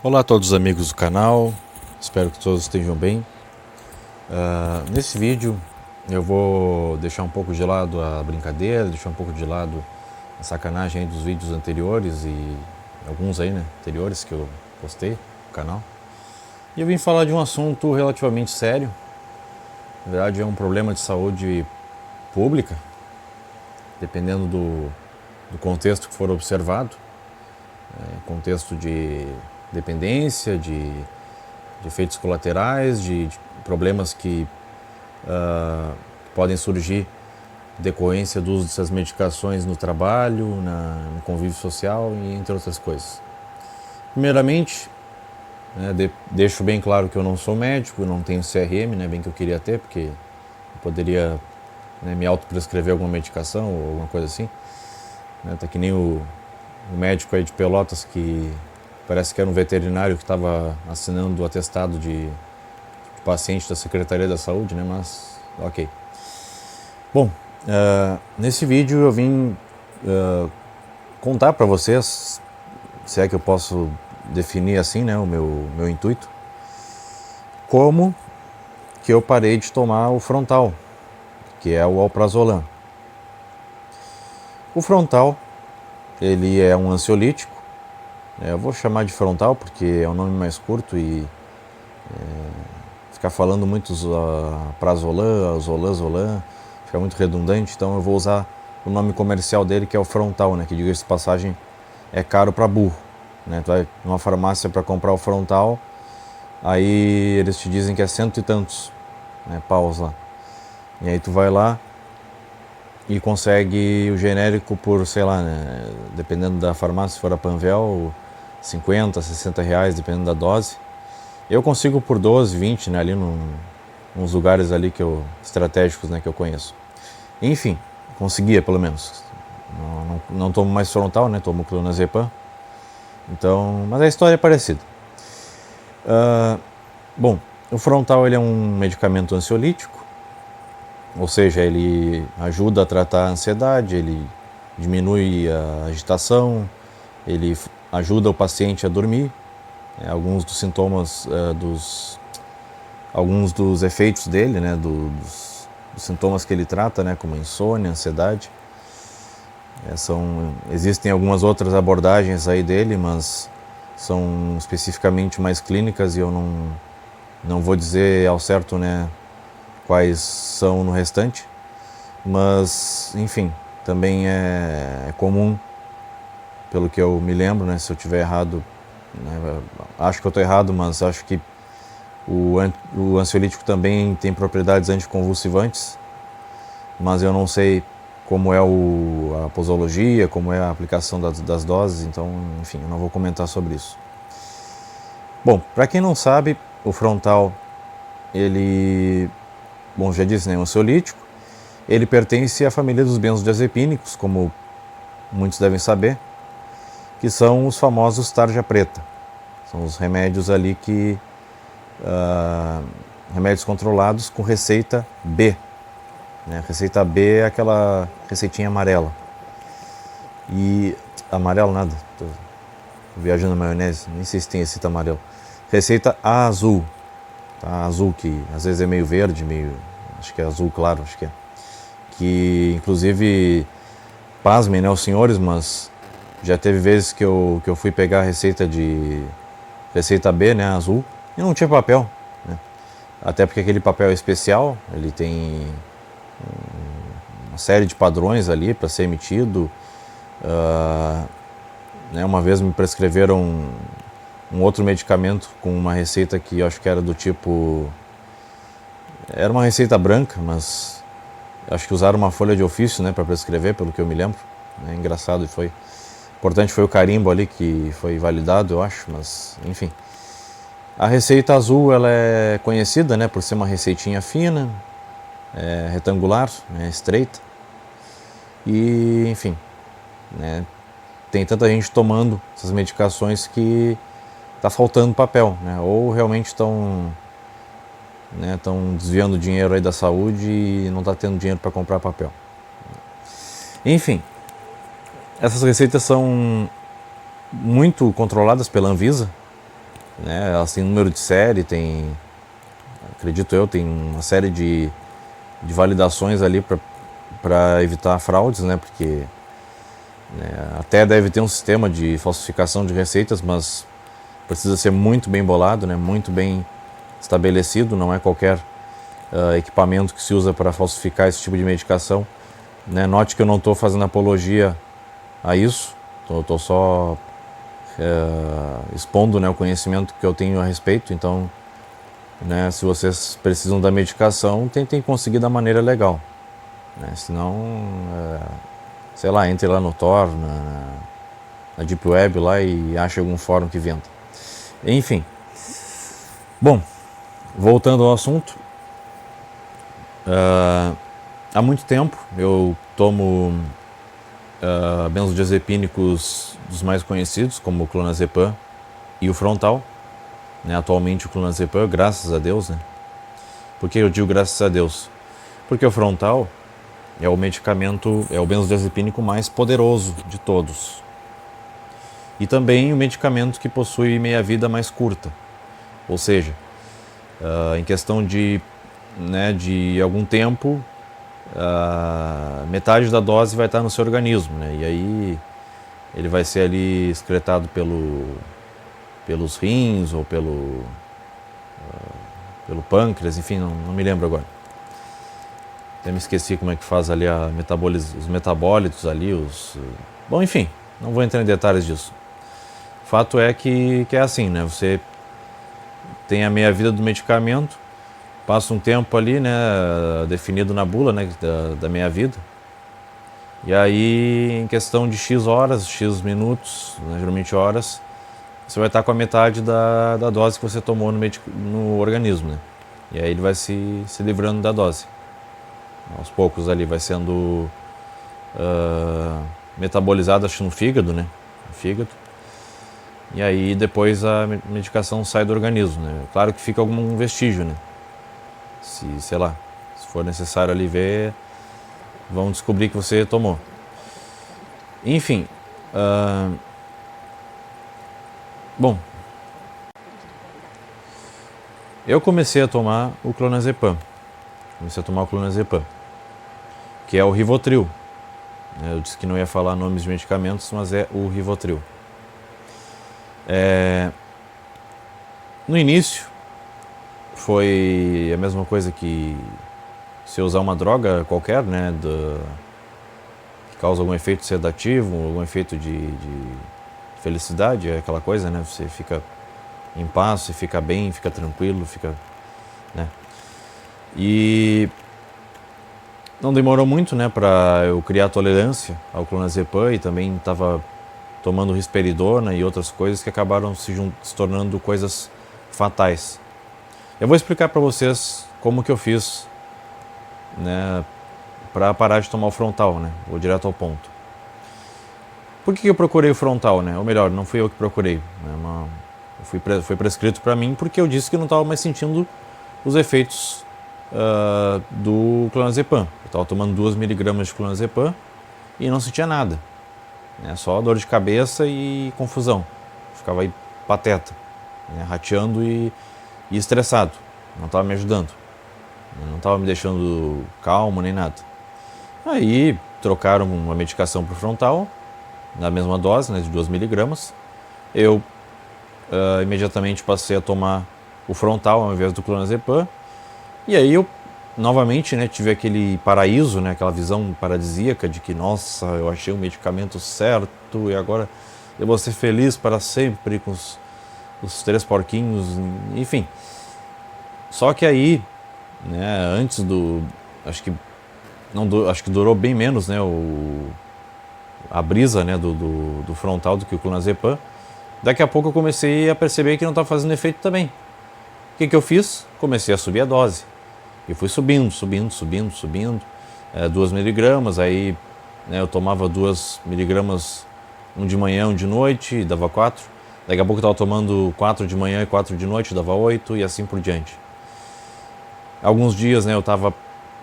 Olá a todos os amigos do canal, espero que todos estejam bem. Nesse vídeo eu vou deixar um pouco de lado a brincadeira, deixar um pouco de lado a sacanagem aí dos vídeos anteriores e alguns aí, anteriores que eu postei no canal. E eu vim falar de um assunto relativamente sério, na verdade é um problema de saúde pública, dependendo do contexto que for observado, contexto de dependência, de efeitos colaterais, de problemas que podem surgir em decorrência do uso dessas medicações no trabalho, no convívio social e entre outras coisas. Primeiramente, deixo bem claro que eu não sou médico, eu não tenho CRM, bem que eu queria ter, porque eu poderia me autoprescrever alguma medicação ou alguma coisa assim. Tá que nem o médico aí de Pelotas que parece que era um veterinário que estava assinando o atestado de paciente da Secretaria da Saúde, mas ok. Bom, nesse vídeo eu vim contar para vocês, se é que eu posso definir assim, o meu intuito, como que eu parei de tomar o Frontal, que é o Alprazolam. O Frontal, ele é um ansiolítico. Eu vou chamar de Frontal porque é o nome mais curto e ficar falando muito Prazolam, Zolam, fica muito redundante, então eu vou usar o nome comercial dele, que é o Frontal, que diga-se de passagem é caro para burro. Tu vai numa farmácia para comprar o Frontal, aí eles te dizem que é cento e tantos paus lá. E aí tu vai lá e consegue o genérico por, sei lá, dependendo da farmácia, se for a Panvel, 50, 60 reais, dependendo da dose. Eu consigo por 12, 20, ali nos lugares ali estratégicos, que eu conheço. Enfim, conseguia pelo menos. Não tomo mais Frontal, tomo Clonazepam. Então, mas a história é parecida. Bom, o Frontal ele é um medicamento ansiolítico, ou seja, ele ajuda a tratar a ansiedade, ele diminui a agitação, ele ajuda o paciente a dormir. Alguns dos sintomas, alguns dos efeitos dele, dos sintomas que ele trata, como insônia, ansiedade. Existem algumas outras abordagens aí dele, mas são especificamente mais clínicas e eu não vou dizer ao certo quais são no restante, mas enfim, também é comum, pelo que eu me lembro, se eu estiver errado, acho que eu estou errado, mas acho que o ansiolítico também tem propriedades anticonvulsivantes, mas eu não sei como é a posologia, como é a aplicação das doses, então, enfim, eu não vou comentar sobre isso. Bom, para quem não sabe, o Frontal, ele, bom, já disse, é um ansiolítico, ele pertence à família dos benzodiazepínicos, como muitos devem saber, que são os famosos tarja preta. São os remédios ali remédios controlados com receita B. Receita B é aquela receitinha amarela. E amarelo nada, tô viajando na maionese, nem sei se tem receita amarela. Receita azul, azul que às vezes é meio verde, acho que é azul claro, acho que é. Que inclusive, pasmem, os senhores, mas já teve vezes que eu fui pegar a receita B, azul, e não tinha papel, Até porque aquele papel é especial, ele tem uma série de padrões ali para ser emitido. Uma vez me prescreveram um outro medicamento com uma receita que eu acho que era do tipo... Era uma receita branca, mas acho que usaram uma folha de ofício para prescrever, pelo que eu me lembro. Engraçado, foi... importante foi o carimbo ali que foi validado, eu acho, mas enfim. A receita azul ela é conhecida por ser uma receitinha fina, retangular, estreita. E enfim, tem tanta gente tomando essas medicações que está faltando papel, ou realmente estão desviando dinheiro aí da saúde e não está tendo dinheiro para comprar papel. Enfim, essas receitas são muito controladas pela Anvisa, né? Elas têm número de série, tem, acredito eu, tem uma série de validações ali para evitar fraudes, né? Porque até deve ter um sistema de falsificação de receitas, mas precisa ser muito bem bolado, né? Muito bem estabelecido, não é qualquer equipamento que se usa para falsificar esse tipo de medicação, né? Note que eu não estou fazendo apologia a isso, estou só expondo, né, o conhecimento que eu tenho a respeito. Então, né, se vocês precisam da medicação, tentem conseguir da maneira legal, né? Senão, sei lá, entre lá no Tor, na Deep Web lá e ache algum fórum que venda. Enfim, bom, voltando ao assunto, há muito tempo eu tomo benzodiazepínicos dos mais conhecidos, como o clonazepam e o Frontal, né? Atualmente o clonazepam, graças a Deus, né? Por que eu digo graças a Deus? Porque o Frontal é o medicamento, é o benzodiazepínico mais poderoso de todos. E também o medicamento que possui meia-vida mais curta. Ou seja, em questão de algum tempo, metade da dose vai estar no seu organismo, né? E aí ele vai ser ali excretado pelos rins ou pelo pâncreas, enfim, não me lembro agora. Até me esqueci como é que faz ali os metabólitos ali, bom, enfim, não vou entrar em detalhes disso. O fato é que é assim, né? Você tem a meia-vida do medicamento, passa um tempo ali, né, definido na bula, né, da meia-vida. E aí, em questão de X horas, X minutos, né, geralmente horas, você vai estar com a metade da dose que você tomou no organismo, né? E aí ele vai se livrando da dose. Aos poucos ali vai sendo metabolizado, acho, no fígado, né? No fígado. E aí depois a medicação sai do organismo, né? Claro que fica algum vestígio, né? Sei lá, se for necessário ali ver, vão descobrir que você tomou. Enfim, bom, eu comecei a tomar o clonazepam. Que é o Rivotril. Eu disse que não ia falar nomes de medicamentos, mas é o Rivotril. No início, foi a mesma coisa que se usar uma droga qualquer, né, que causa algum efeito sedativo, algum efeito de felicidade, é aquela coisa, né, você fica em paz, você fica bem, fica tranquilo, né. E não demorou muito, né, para eu criar tolerância ao clonazepam, e também estava tomando risperidona e outras coisas que acabaram se tornando coisas fatais. Eu vou explicar para vocês como que eu fiz, né, para parar de tomar o Frontal, né? Vou direto ao ponto. Por que eu procurei o Frontal, né? Ou melhor, não fui eu que procurei, né? Foi prescrito para mim porque eu disse que não estava mais sentindo os efeitos do clonazepam. Eu estava tomando 2 miligramas de clonazepam e não sentia nada, né? Só dor de cabeça e confusão. Ficava aí pateta, né? Rateando e estressado. Não estava me ajudando, não estava me deixando calmo nem nada. Aí trocaram uma medicação para o Frontal, na mesma dose, né, de 2 miligramas. Eu imediatamente passei a tomar o Frontal ao invés do clonazepam. E aí eu novamente, né, tive aquele paraíso, né, aquela visão paradisíaca de que, nossa, eu achei o medicamento certo e agora eu vou ser feliz para sempre com os 3 porquinhos, enfim. Só que aí, né, antes acho que durou bem menos, né, a brisa, né, do Frontal do que o clonazepam. Daqui a pouco eu comecei a perceber que não estava fazendo efeito também. O que eu fiz? Comecei a subir a dose. E fui subindo, 2 miligramas, aí, né, eu tomava 2 miligramas, um de manhã, um de noite, dava 4. Daqui a pouco eu estava tomando 4 de manhã e 4 de noite, dava 8, e assim por diante. Alguns dias, né, eu estava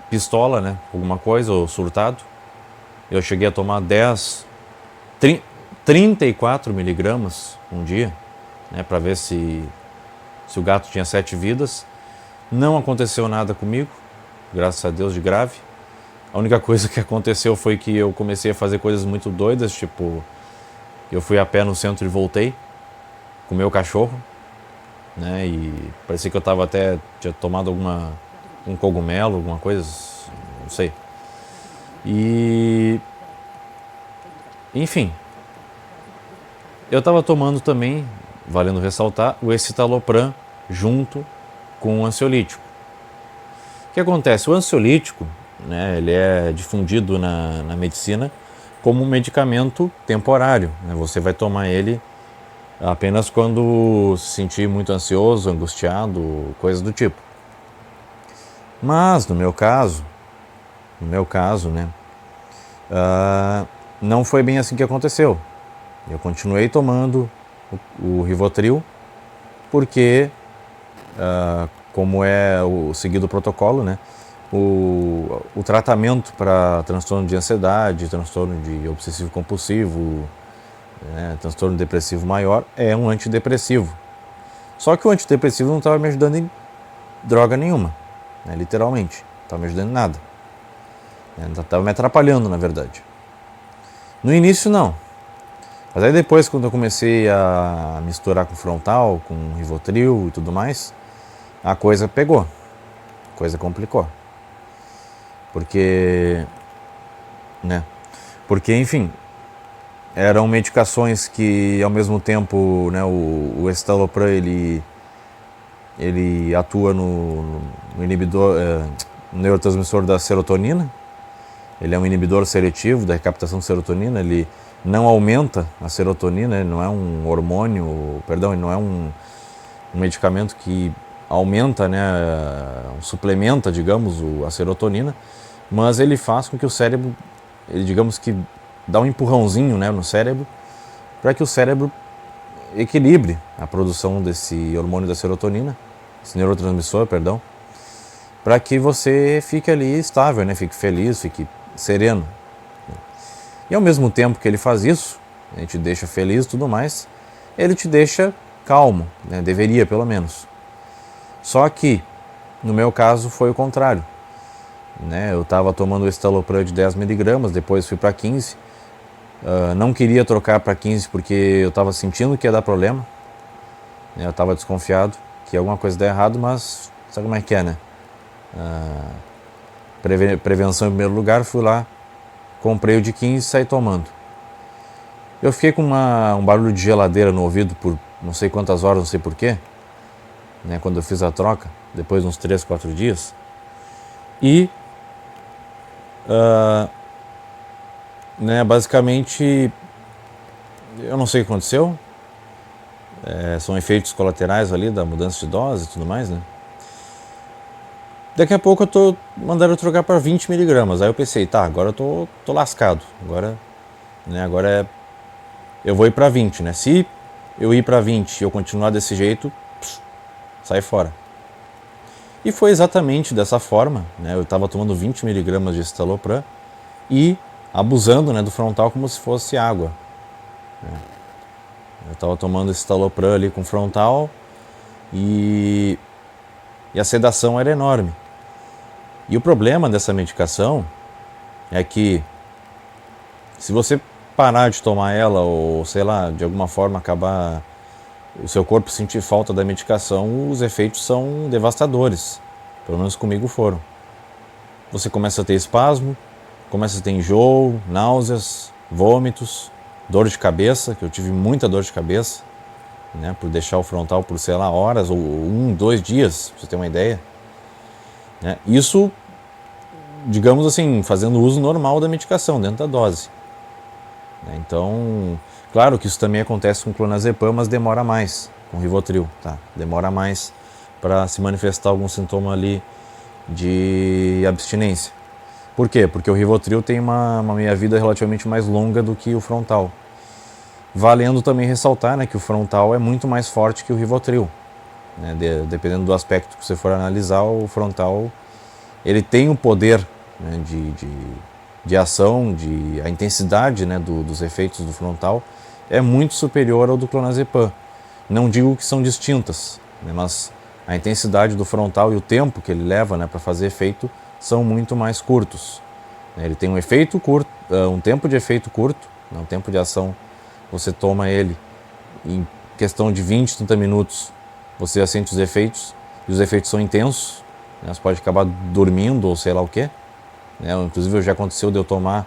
pistola, né, alguma coisa, ou surtado. Eu cheguei a tomar 34 miligramas um dia, né, para ver se se o gato tinha 7 vidas. Não aconteceu nada comigo, graças a Deus, de grave. A única coisa que aconteceu foi que eu comecei a fazer coisas muito doidas, tipo, eu fui a pé no centro e voltei com o meu cachorro, né? E parecia que eu tinha tomado um cogumelo, alguma coisa, não sei. E enfim, eu estava tomando também, valendo ressaltar, o escitalopram junto com o ansiolítico. O que acontece? O ansiolítico, né, ele é difundido na medicina como um medicamento temporário, né? Você vai tomar ele apenas quando se sentir muito ansioso, angustiado, coisas do tipo. Mas no meu caso, né, não foi bem assim que aconteceu. Eu continuei tomando o Rivotril porque, como é o seguido protocolo, né, o tratamento para transtorno de ansiedade, transtorno de obsessivo compulsivo, né, transtorno depressivo maior, é um antidepressivo. Só que o antidepressivo não estava me ajudando em droga nenhuma, né, literalmente, não estava me ajudando em nada. Estava me atrapalhando, na verdade. No início, não. Mas aí depois, quando eu comecei a misturar com frontal, com Rivotril e tudo mais, a coisa pegou, a coisa complicou. Porque, enfim, eram medicações que, ao mesmo tempo, né, o escitalopram, ele atua no inibidor, no neurotransmissor da serotonina. Ele é um inibidor seletivo da recaptação de serotonina, ele não aumenta a serotonina, ele não é um hormônio, perdão, ele não é um medicamento que aumenta, né, suplementa, digamos, a serotonina, mas ele faz com que o cérebro, ele, digamos que dá um empurrãozinho, né, no cérebro, para que o cérebro equilibre a produção desse hormônio da serotonina, esse neurotransmissor, perdão, para que você fique ali estável, né, fique feliz, fique sereno. E ao mesmo tempo que ele faz isso, ele te deixa feliz e tudo mais, ele te deixa calmo, né? Deveria pelo menos. Só que, no meu caso, foi o contrário, né? Eu estava tomando o escitalopram de 10 mg, depois fui para 15. Não queria trocar para 15 porque eu estava sentindo que ia dar problema, né? Eu estava desconfiado que alguma coisa ia dar errado, mas sabe como é que é, né? Prevenção em primeiro lugar, fui lá, comprei o de 15 e saí tomando. Eu fiquei com um barulho de geladeira no ouvido por não sei quantas horas, não sei porquê, né, quando eu fiz a troca, depois de uns 3, 4 dias. E, né, basicamente, eu não sei o que aconteceu, são efeitos colaterais ali da mudança de dose e tudo mais, né. Daqui a pouco mandaram eu trocar para 20 mg. Aí eu pensei, tá, agora eu tô lascado. Agora eu vou ir para 20, né? Se eu ir para 20 e eu continuar desse jeito, sai fora. E foi exatamente dessa forma, né? Eu estava tomando 20 mg de escitalopram e abusando, né, do frontal como se fosse água, né? Eu estava tomando escitalopram ali com frontal e a sedação era enorme. E o problema dessa medicação é que, se você parar de tomar ela ou, sei lá, de alguma forma acabar o seu corpo sentir falta da medicação, os efeitos são devastadores. Pelo menos comigo foram. Você começa a ter espasmo, começa a ter enjoo, náuseas, vômitos, dor de cabeça, que eu tive muita dor de cabeça, né, por deixar o frontal por, sei lá, horas ou 1, 2 dias, pra você ter uma ideia. Isso, digamos assim, fazendo uso normal da medicação, dentro da dose. Então, claro que isso também acontece com clonazepam, mas demora mais, com Rivotril, tá? Demora mais para se manifestar algum sintoma ali de abstinência. Por quê? Porque o Rivotril tem uma meia-vida relativamente mais longa do que o frontal. Valendo também ressaltar, né, que o frontal é muito mais forte que o Rivotril. Né, dependendo do aspecto que você for analisar, o frontal ele tem um poder, né, de ação, a intensidade, né, dos efeitos do frontal é muito superior ao do clonazepam. Não digo que são distintas, né? Mas a intensidade do frontal e o tempo que ele leva, né, para fazer efeito são muito mais curtos. Ele tem um efeito curto, um tempo de efeito curto, né, um tempo de ação. Você toma ele em questão de 20, 30 minutos, você já sente os efeitos, e os efeitos são intensos, né? Você pode acabar dormindo ou sei lá o que, né? Inclusive já aconteceu de eu tomar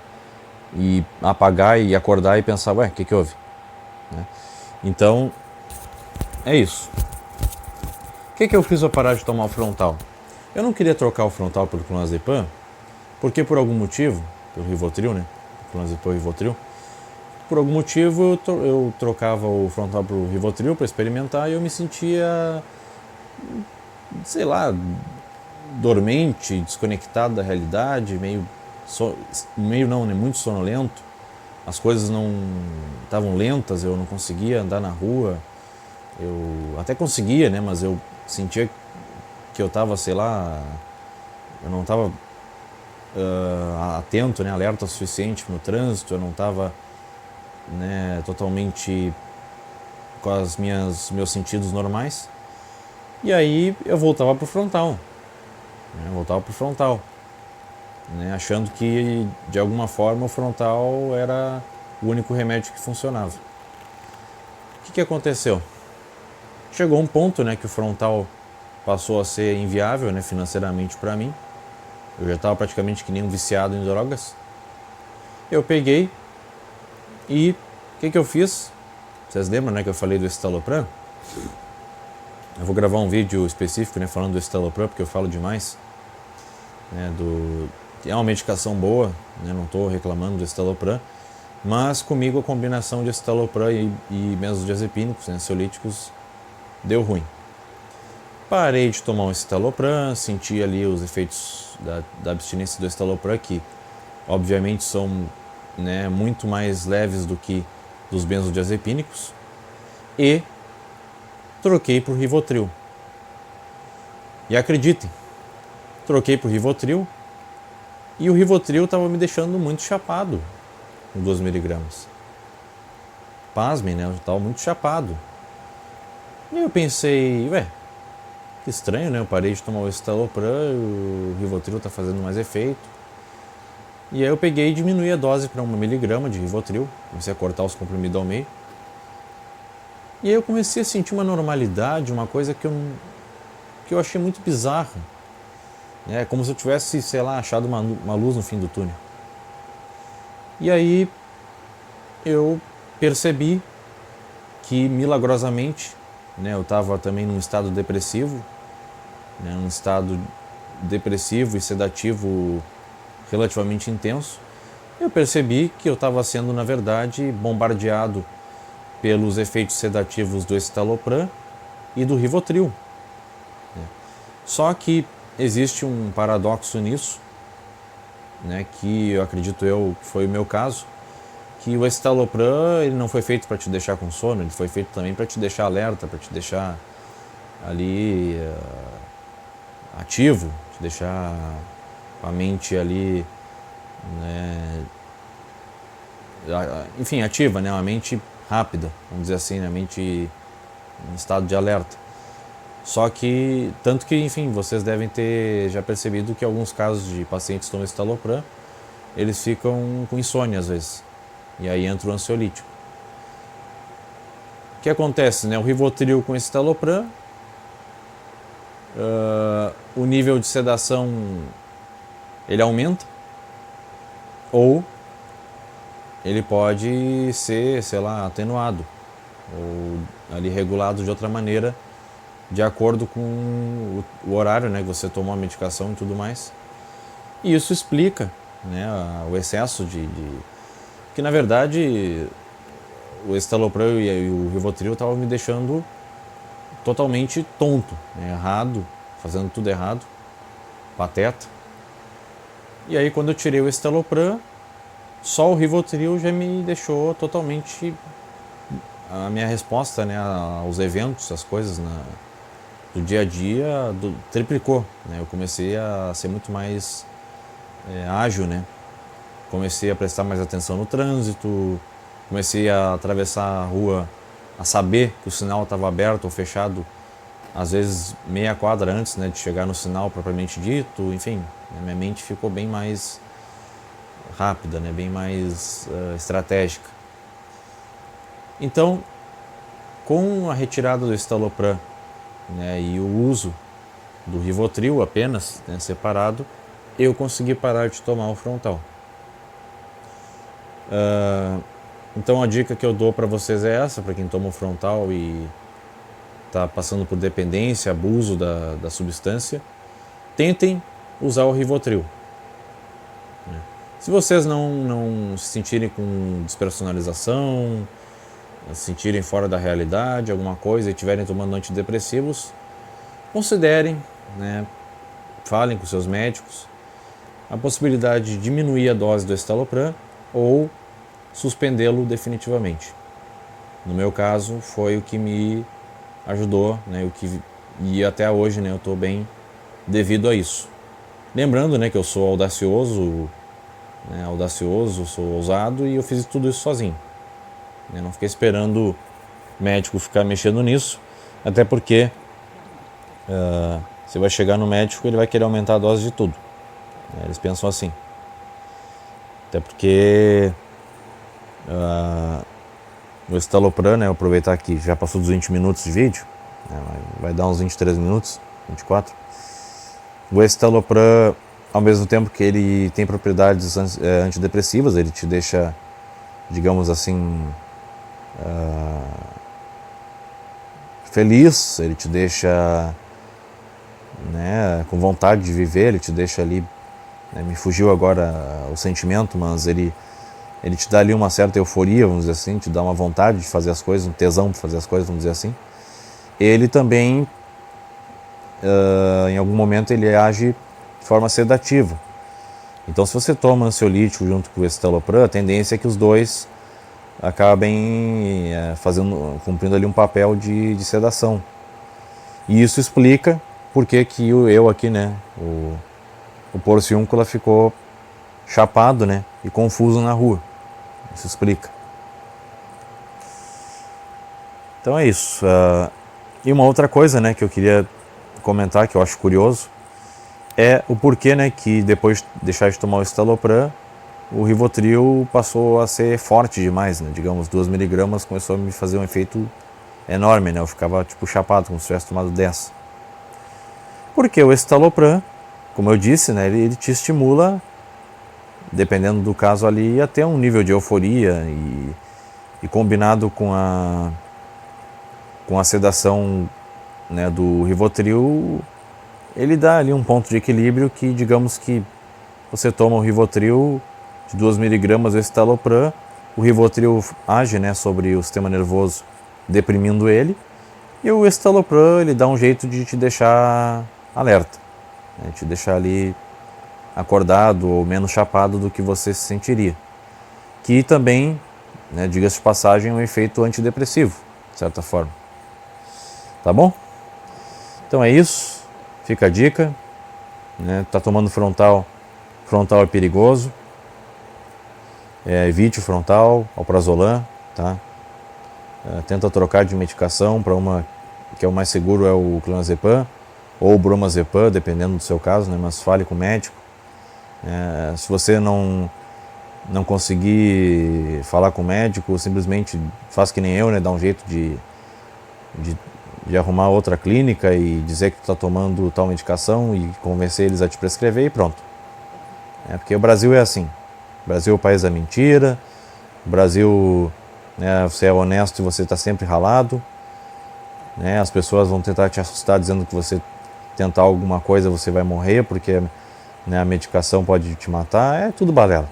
e apagar e acordar e pensar, ué, o que houve? Né? Então, é isso. O que eu fiz para parar de tomar o frontal? Eu não queria trocar o frontal pelo clonazepam, porque por algum motivo, pelo Rivotril, né? Clonazepam e Rivotril, por algum motivo eu trocava o frontal pro Rivotril para experimentar e eu me sentia, sei lá, dormente, desconectado da realidade, meio não, né, muito sonolento. As coisas não estavam lentas, eu não conseguia andar na rua. Eu até conseguia, né, mas eu sentia que eu estava, sei lá, eu não estava atento, né, alerta o suficiente no trânsito, eu não estava, né, totalmente com meus sentidos normais. E aí eu voltava pro frontal, né, achando que de alguma forma o frontal era o único remédio que funcionava. O que aconteceu? Chegou um ponto, né, que o frontal passou a ser inviável, né, financeiramente para mim. Eu já estava praticamente que nem um viciado em drogas. Eu peguei e o que eu fiz? Vocês lembram, né, que eu falei do escitalopram? Eu vou gravar um vídeo específico, né, falando do escitalopram, porque eu falo demais, né, é uma medicação boa, né, não estou reclamando do escitalopram, mas comigo a combinação de escitalopram e benzodiazepínicos, né, ansiolíticos, deu ruim. Parei de tomar o escitalopram, senti ali os efeitos da abstinência do escitalopram, que obviamente são, né, muito mais leves do que dos benzodiazepínicos, e troquei por Rivotril. E acreditem, troquei por Rivotril e o Rivotril estava me deixando muito chapado com 2 miligramas. Pasmem, né? Eu estava muito chapado. E eu pensei, ué, que estranho, né? Eu parei de tomar o escitalopram e o Rivotril está fazendo mais efeito. E aí eu peguei e diminuí a dose para 1 miligrama de Rivotril, comecei a cortar os comprimidos ao meio. E aí eu comecei a sentir uma normalidade, uma coisa que eu achei muito bizarra. É como se eu tivesse, sei lá, achado uma luz no fim do túnel. E aí eu percebi que milagrosamente, né, eu estava também num estado depressivo, né, um estado depressivo e sedativo relativamente intenso. Eu percebi que eu estava sendo, na verdade, bombardeado pelos efeitos sedativos do escitalopram e do Rivotril. Só que existe um paradoxo nisso, né, que eu acredito que foi o meu caso, que o escitalopram ele não foi feito para te deixar com sono, ele foi feito também para te deixar alerta, para te deixar ali ativo, te deixar com a mente ali, né, enfim, ativa, né, uma mente rápida, vamos dizer assim, né, a mente em estado de alerta. Só que, tanto que, enfim, vocês devem ter já percebido que alguns casos de pacientes que tomam escitalopram, eles ficam com insônia às vezes. E aí entra o ansiolítico. O que acontece, né? O Rivotril com escitalopram, o nível de sedação ele aumenta, ou ele pode ser, sei lá, atenuado, ou ali regulado de outra maneira, de acordo com o horário, né, que você tomou a medicação e tudo mais. E isso explica, né, o excesso que na verdade o escitalopram e o Rivotril estavam me deixando totalmente tonto, né, errado, fazendo tudo errado, pateta. E aí quando eu tirei o escitalopram, só o Rivotril já me deixou totalmente, a minha resposta, né, aos eventos, as coisas do dia a dia triplicou, né? Eu comecei a ser muito mais ágil, né? Comecei a prestar mais atenção no trânsito, comecei a atravessar a rua, a saber que o sinal estava aberto ou fechado às vezes meia quadra antes, né, de chegar no sinal propriamente dito, enfim, minha mente ficou bem mais rápida, né, bem mais estratégica. Então, com a retirada do estalopram, né, e o uso do Rivotril apenas, né, separado, eu consegui parar de tomar o Frontal. Então a dica que eu dou para vocês é essa, para quem toma o Frontal e está passando por dependência, abuso da substância, tentem usar o Rivotril. Se vocês não se sentirem com despersonalização, se sentirem fora da realidade, alguma coisa, e estiverem tomando antidepressivos, considerem, né, falem com seus médicos, a possibilidade de diminuir a dose do estalopram ou suspendê-lo definitivamente. No meu caso, foi o que me ajudou, né, e até hoje, né, eu estou bem devido a isso. Lembrando, né, que eu sou audacioso, sou ousado e eu fiz tudo isso sozinho. Eu não fiquei esperando o médico ficar mexendo nisso, até porque você vai chegar no médico, ele vai querer aumentar a dose de tudo. Eles pensam assim. Até porque o estalopram, né, aproveitar que já passou dos 20 minutos de vídeo, né, vai dar uns 23 minutos, 24. O estalopram, ao mesmo tempo que ele tem propriedades antidepressivas, ele te deixa, digamos assim, feliz, ele te deixa, né, com vontade de viver, ele te deixa ali, né, me fugiu agora o sentimento, mas ele te dá ali uma certa euforia, vamos dizer assim, te dá uma vontade de fazer as coisas, um tesão de fazer as coisas, vamos dizer assim. Ele também, em algum momento, ele age de forma sedativa. Então, se você toma ansiolítico junto com o estalopram, a tendência é que os dois acabem cumprindo ali um papel de sedação. E isso explica por que eu aqui, né, o porciúncula ficou chapado, né, e confuso na rua. Isso explica. Então é isso. E uma outra coisa, né, que eu queria comentar, que eu acho curioso, é o porquê, né, que depois de deixar de tomar o estalopram, o Rivotril passou a ser forte demais, né? Digamos, 2 miligramas começou a me fazer um efeito enorme, né? Eu ficava tipo chapado, como se tivesse tomado 10. Porque o estalopram, como eu disse, né, ele te estimula, dependendo do caso ali, a ter um nível de euforia e combinado com a sedação, né, do Rivotril, ele dá ali um ponto de equilíbrio que, digamos que você toma o Rivotril de 2 miligramas do estalopram, o Rivotril age, né, sobre o sistema nervoso, deprimindo ele, e o estalopram ele dá um jeito de te deixar alerta, né, te deixar ali acordado ou menos chapado do que você se sentiria. Que também, né, diga-se de passagem, é um efeito antidepressivo, de certa forma. Tá bom? Então é isso, fica a dica, né, tá tomando frontal é perigoso, evite o frontal, alprazolam, tá? Tenta trocar de medicação para uma que é o mais seguro, é o clonazepam ou o bromazepam, dependendo do seu caso, né, mas fale com o médico. Se você não conseguir falar com o médico, simplesmente faz que nem eu, né, dá um jeito de arrumar outra clínica e dizer que tu está tomando tal medicação e convencer eles a te prescrever e pronto. Porque o Brasil é assim. O Brasil é o país da mentira. O Brasil, né, você é honesto e você está sempre ralado. Né, as pessoas vão tentar te assustar dizendo que você tentar alguma coisa você vai morrer porque, né, a medicação pode te matar. É tudo balela.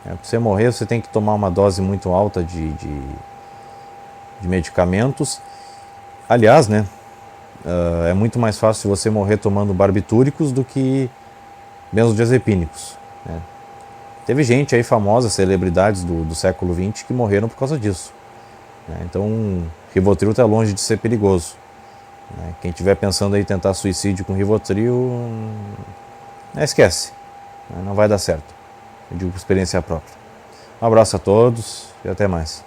Para você morrer você tem que tomar uma dose muito alta de medicamentos. Aliás, né, é muito mais fácil você morrer tomando barbitúricos do que benzodiazepínicos, né? Teve gente aí famosa, celebridades do século XX, que morreram por causa disso, né? Então, Rivotril está longe de ser perigoso, né? Quem estiver pensando aí em tentar suicídio com Rivotril, esquece, né? Não vai dar certo. Eu digo por experiência própria. Um abraço a todos e até mais.